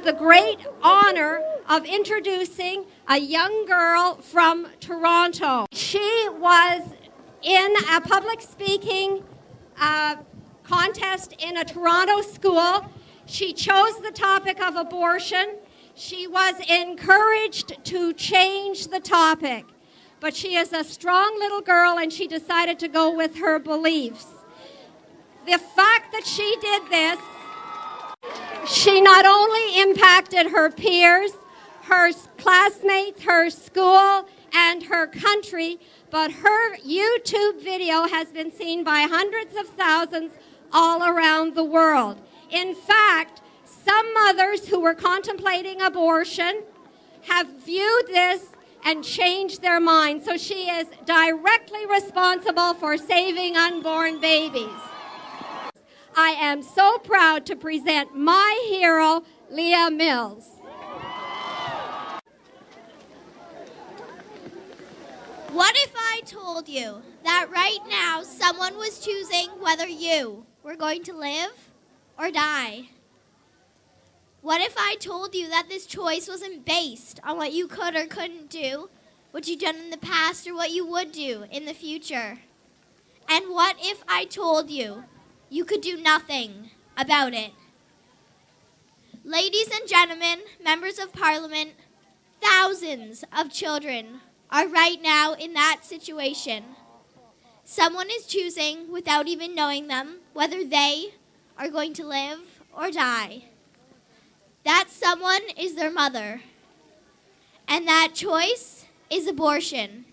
the great honor of introducing a young girl from Toronto. She was in a public speaking contest in a Toronto school. She chose the topic of abortion. She was encouraged to change the topic, but she is a strong little girl and she decided to go with her beliefs. The fact that she did this, she not only impacted her peers, her classmates, her school, and her country, but her YouTube video has been seen by hundreds of thousands all around the world. In fact, some mothers who were contemplating abortion have viewed this and changed their mind. So she is directly responsible for saving unborn babies. I am so proud to present my hero, Lia Mills. What if I told you that right now someone was choosing whether you were going to live or die? What if I told you that this choice wasn't based on what you could or couldn't do, what you've done in the past, or what you would do in the future? And what if I told you you could do nothing about it? Ladies and gentlemen, members of Parliament, thousands of children are right now in that situation. Someone is choosing, without even knowing them, whether they are going to live or die. That someone is their mother, and that choice is abortion.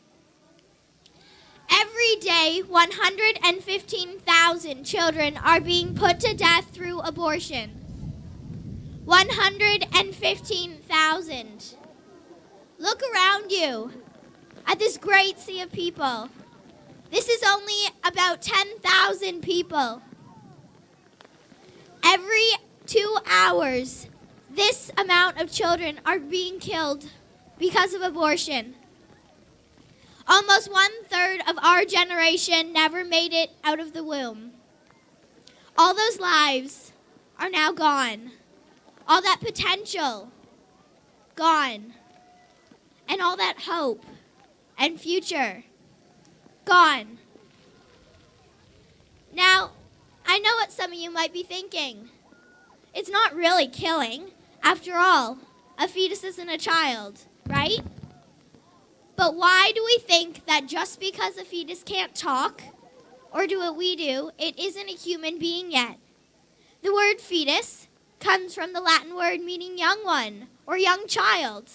Every day, 115,000 children are being put to death through abortion. 115,000. Look around you at this great sea of people. This is only about 10,000 people. Every 2 hours, this amount of children are being killed because of abortion. Almost 1/3 of our generation never made it out of the womb. All those lives are now gone. All that potential, gone. And all that hope and future, gone. Now, I know what some of you might be thinking. It's not really killing. After all, a fetus isn't a child, right? But why do we think that just because a fetus can't talk or do what we do, it isn't a human being yet? The word fetus comes from the Latin word meaning young one or young child.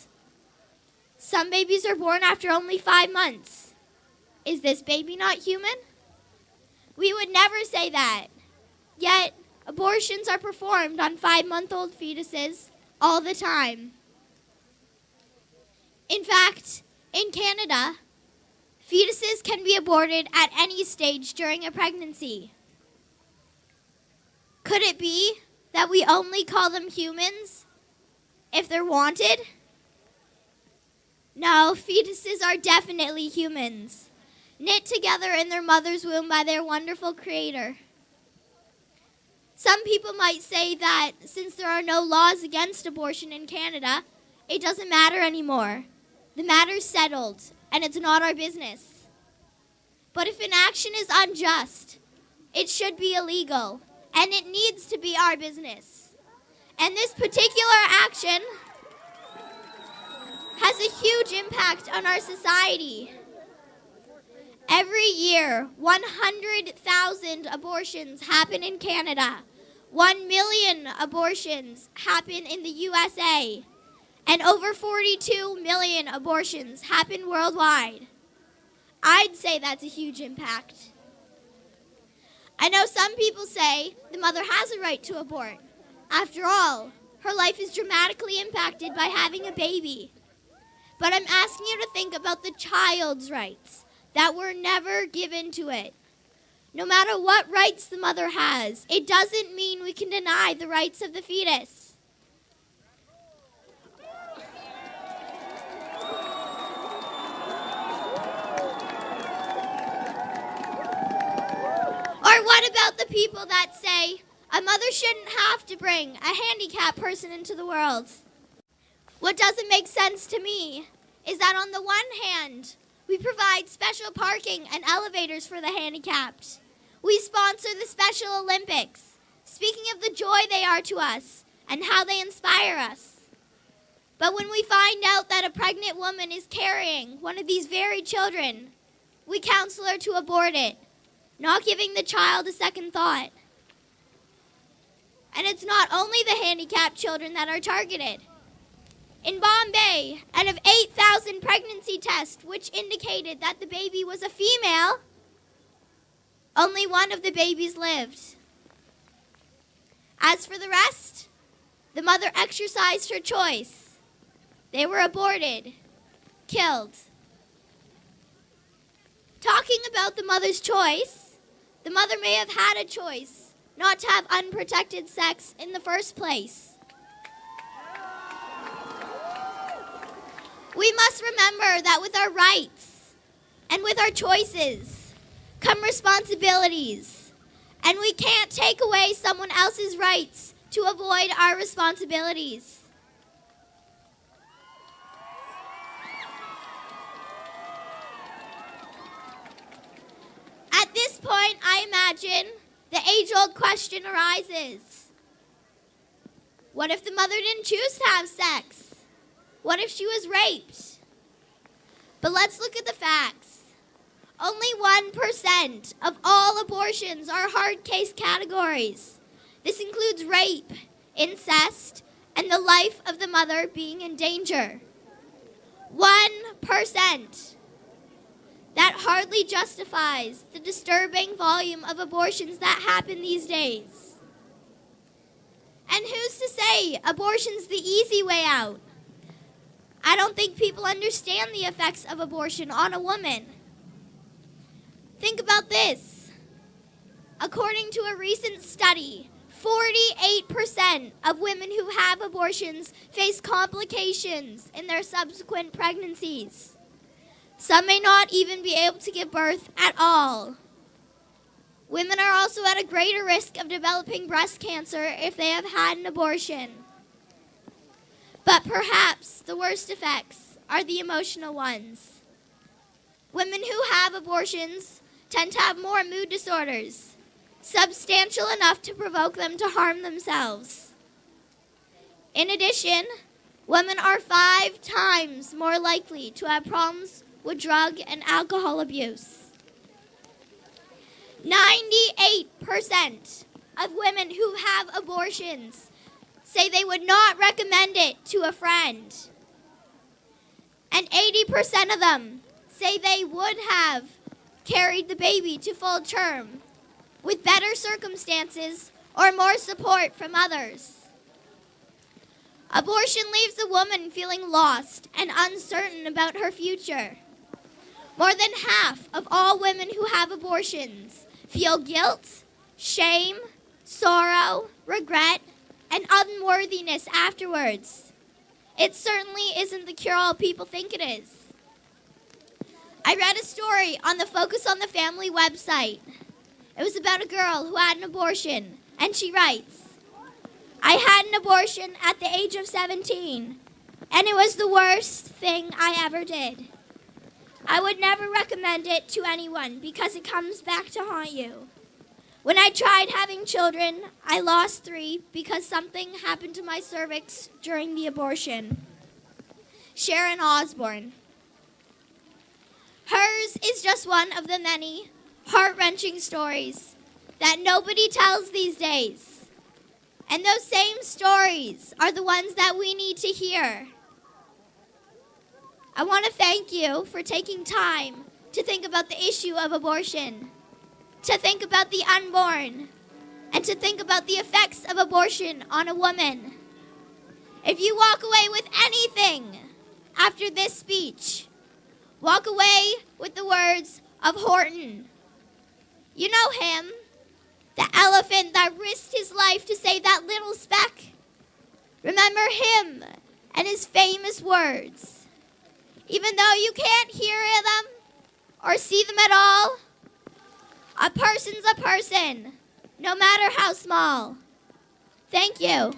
Some babies are born after only 5 months. Is this baby not human? We would never say that. Yet, abortions are performed on 5-month-old fetuses all the time. In fact, in Canada, fetuses can be aborted at any stage during a pregnancy. Could it be that we only call them humans if they're wanted? No, fetuses are definitely humans, knit together in their mother's womb by their wonderful creator. Some people might say that since there are no laws against abortion in Canada, it doesn't matter anymore. The matter's settled, and it's not our business. But if an action is unjust, it should be illegal, and it needs to be our business. And this particular action has a huge impact on our society. Every year, 100,000 abortions happen in Canada. 1 million abortions happen in the USA. And over 42 million abortions happen worldwide. I'd say that's a huge impact. I know some people say the mother has a right to abort. After all, her life is dramatically impacted by having a baby. But I'm asking you to think about the child's rights that were never given to it. No matter what rights the mother has, it doesn't mean we can deny the rights of the fetus. Or what about the people that say, A mother shouldn't have to bring a handicapped person into the world. What doesn't make sense to me is that on the one hand, we provide special parking and elevators for the handicapped. We sponsor the Special Olympics, speaking of the joy they are to us and how they inspire us. But when we find out that a pregnant woman is carrying one of these very children, we counsel her to abort it, not giving the child a second thought. And it's not only the handicapped children that are targeted. In Bombay, out of 8,000 pregnancy tests which indicated that the baby was a female, only one of the babies lived. As for the rest, the mother exercised her choice. They were aborted, killed. Talking about the mother's choice, the mother may have had a choice not to have unprotected sex in the first place. We must remember that with our rights and with our choices come responsibilities, and we can't take away someone else's rights to avoid our responsibilities. At this point, I imagine the age-old question arises. What if the mother didn't choose to have sex? What if she was raped? But let's look at the facts. Only 1% of all abortions are hard case categories. This includes rape, incest, and the life of the mother being in danger. 1%. That hardly justifies the disturbing volume of abortions that happen these days. And who's to say abortion's the easy way out? I don't think people understand the effects of abortion on a woman. Think about this. According to a recent study, 48% of women who have abortions face complications in their subsequent pregnancies. Some may not even be able to give birth at all. Women are also at a greater risk of developing breast cancer if they have had an abortion. But perhaps the worst effects are the emotional ones. Women who have abortions tend to have more mood disorders, substantial enough to provoke them to harm themselves. In addition, women are 5 times more likely to have problems with drug and alcohol abuse. 98% of women who have abortions say they would not recommend it to a friend. And 80% of them say they would have carried the baby to full term with better circumstances or more support from others. Abortion leaves a woman feeling lost and uncertain about her future. More than half of all women who have abortions feel guilt, shame, sorrow, regret, and unworthiness afterwards. It certainly isn't the cure-all people think it is. I read a story on the Focus on the Family website. It was about a girl who had an abortion, and she writes, "I had an abortion at the age of 17, and it was the worst thing I ever did. I would never recommend it to anyone because it comes back to haunt you. When I tried having children, I lost 3 because something happened to my cervix during the abortion." Sharon Osbourne. Hers is just one of the many heart-wrenching stories that nobody tells these days. And those same stories are the ones that we need to hear. I want to thank you for taking time to think about the issue of abortion, to think about the unborn, and to think about the effects of abortion on a woman. If you walk away with anything after this speech, walk away with the words of Horton. You know him, the elephant that risked his life to save that little speck. Remember him and his famous words. Even though you can't hear them or see them at all, a person's a person, no matter how small. Thank you.